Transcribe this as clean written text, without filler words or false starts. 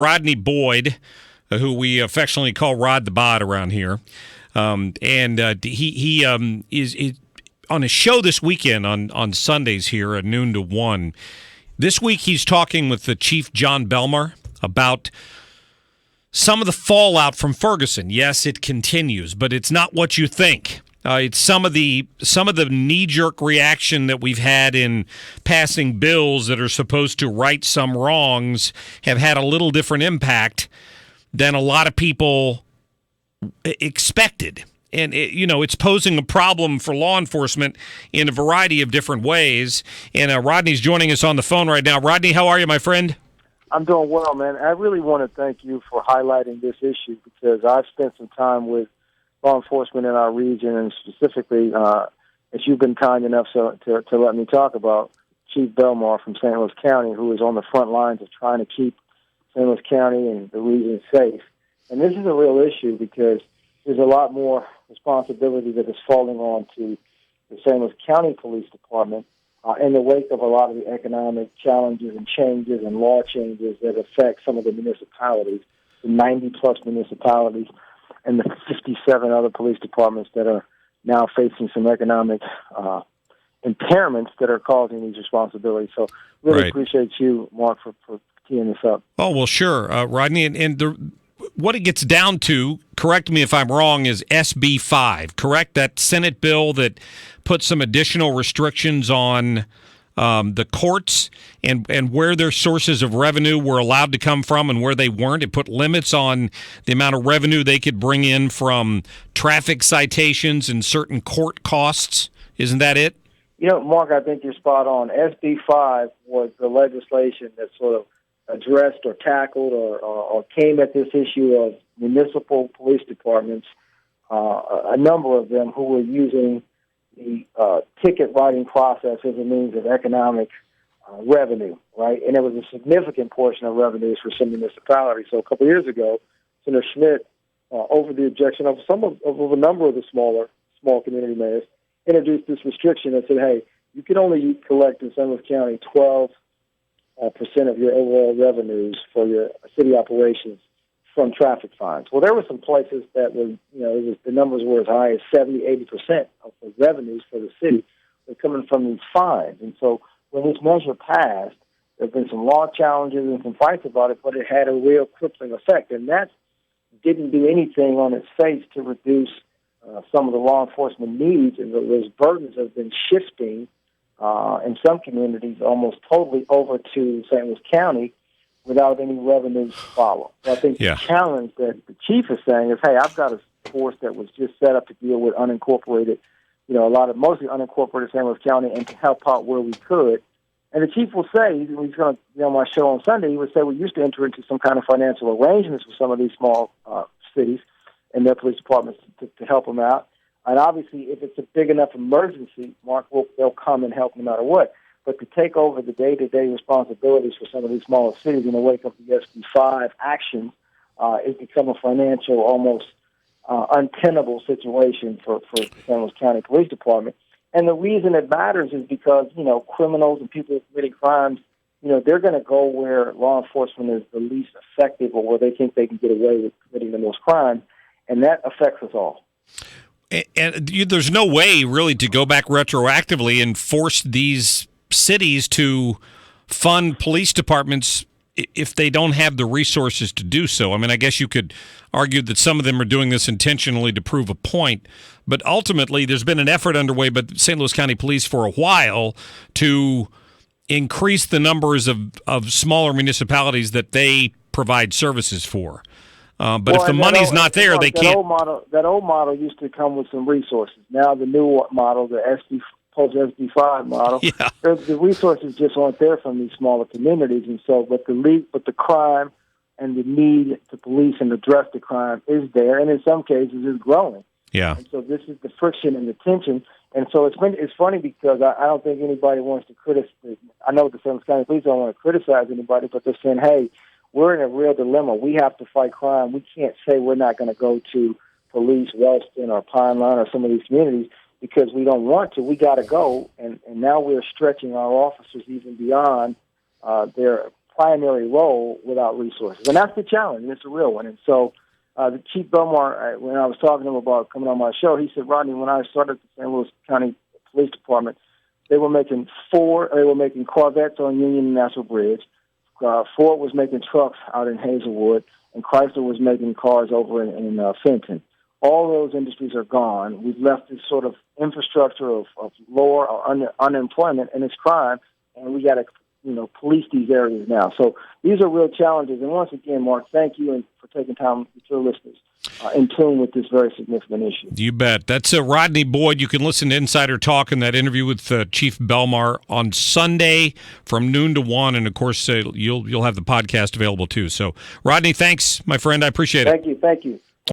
Rodney Boyd, who we affectionately call Rod the Bod around here. He is on a show this weekend on Sundays here at noon to 1. This week he's talking with the Chief John Belmar about some of the fallout from Ferguson. Yes, it continues, but it's not what you think. It's some of the knee-jerk reaction that we've had in passing bills that are supposed to right some wrongs have had a little different impact than a lot of people expected. And, it's posing a problem for law enforcement in a variety of different ways. And Rodney's joining us on the phone right now. Rodney, how are you, my friend? I'm doing well, man. I really want to thank you for highlighting this issue because I've spent some time with law enforcement in our region, and specifically, as you've been kind enough to let me talk about, Chief Belmar from St. Louis County, who is on the front lines of trying to keep St. Louis County and the region safe. And this is a real issue because there's a lot more responsibility that is falling on to the St. Louis County Police Department in the wake of a lot of the economic challenges and changes and law changes that affect some of the municipalities, the 90-plus municipalities, and the 57 other police departments that are now facing some economic impairments that are causing these responsibilities. So really appreciate you, Mark, for teeing this up. Oh, well, sure, Rodney. And what it gets down to, correct me if I'm wrong, is SB 5, correct? That Senate bill that put some additional restrictions on the courts and where their sources of revenue were allowed to come from and where they weren't. It put limits on the amount of revenue they could bring in from traffic citations and certain court costs. Isn't that it? Mark, I think you're spot on. SB 5 was the legislation that sort of addressed or tackled or came at this issue of municipal police departments, a number of them who were using the ticket writing process as a means of economic revenue, right? And it was a significant portion of revenues for some municipalities. So a couple of years ago, Senator Schmidt, over the objection of a number of the small community mayors, introduced this restriction that said, hey, you can only collect in St. Louis County 12% of your overall revenues for your city operations from traffic fines. Well, there were some places that were, the numbers were as high as 70-80% of the revenues for the city were coming from these fines. And so when this measure passed, there have been some law challenges and some fights about it, but it had a real crippling effect. And that didn't do anything on its face to reduce some of the law enforcement needs, and those burdens have been shifting in some communities almost totally over to St. Louis County without any revenues to follow. So I think the challenge that the chief is saying is, hey, I've got a force that was just set up to deal with unincorporated, mostly unincorporated St. Louis County, and to help out where we could. And the chief will say, he's going to be on my show on Sunday, he would say we used to enter into some kind of financial arrangements with some of these small cities and their police departments to help them out. And obviously, if it's a big enough emergency, Mark, they'll come and help no matter what. But to take over the day-to-day responsibilities for some of these smaller cities in the wake of the SB 5 action, it's become a financial, almost untenable situation for the St. Louis County Police Department. And the reason it matters is because, criminals and people committing crimes, they're going to go where law enforcement is the least effective or where they think they can get away with committing the most crimes, and that affects us all. And there's no way really to go back retroactively and force these cities to fund police departments if they don't have the resources to do so. I mean, I guess you could argue that some of them are doing this intentionally to prove a point, but ultimately there's been an effort underway by St. Louis County Police for a while to increase the numbers of smaller municipalities that they provide services for. But if the money's not there, they can't. That old model used to come with some resources. Now the new model, the post-SB 5 model, the resources just aren't there from these smaller communities. And so, but the crime and the need to police and address the crime is there, and in some cases is growing. Yeah. And so this is the friction and the tension. And so it's funny because I don't think anybody wants to criticize. I know the St. Louis County Police don't want to criticize anybody, but they're saying, hey, we're in a real dilemma. We have to fight crime. We can't say we're not going to go to police Wellston or Pine Line or some of these communities because we don't want to. We got to go. And now we're stretching our officers even beyond their primary role without resources. And that's the challenge, and it's a real one. And so the Chief Belmar, when I was talking to him about coming on my show, he said, Rodney, when I started the St. Louis County Police Department, they were making Corvettes on Union and National Bridge. Ford was making trucks out in Hazelwood, and Chrysler was making cars over in Fenton. All those industries are gone. We've left this sort of infrastructure of lower or unemployment, and it's crime, and we got to police these areas now. So these are real challenges. And once again, Mark, thank you and for taking time with your listeners in tune with this very significant issue. You bet. That's Rodney Boyd. You can listen to Insider Talk and that interview with Chief Belmar on Sunday from noon to 1. And, of course, you'll have the podcast available, too. So, Rodney, thanks, my friend. I appreciate it. Thank you.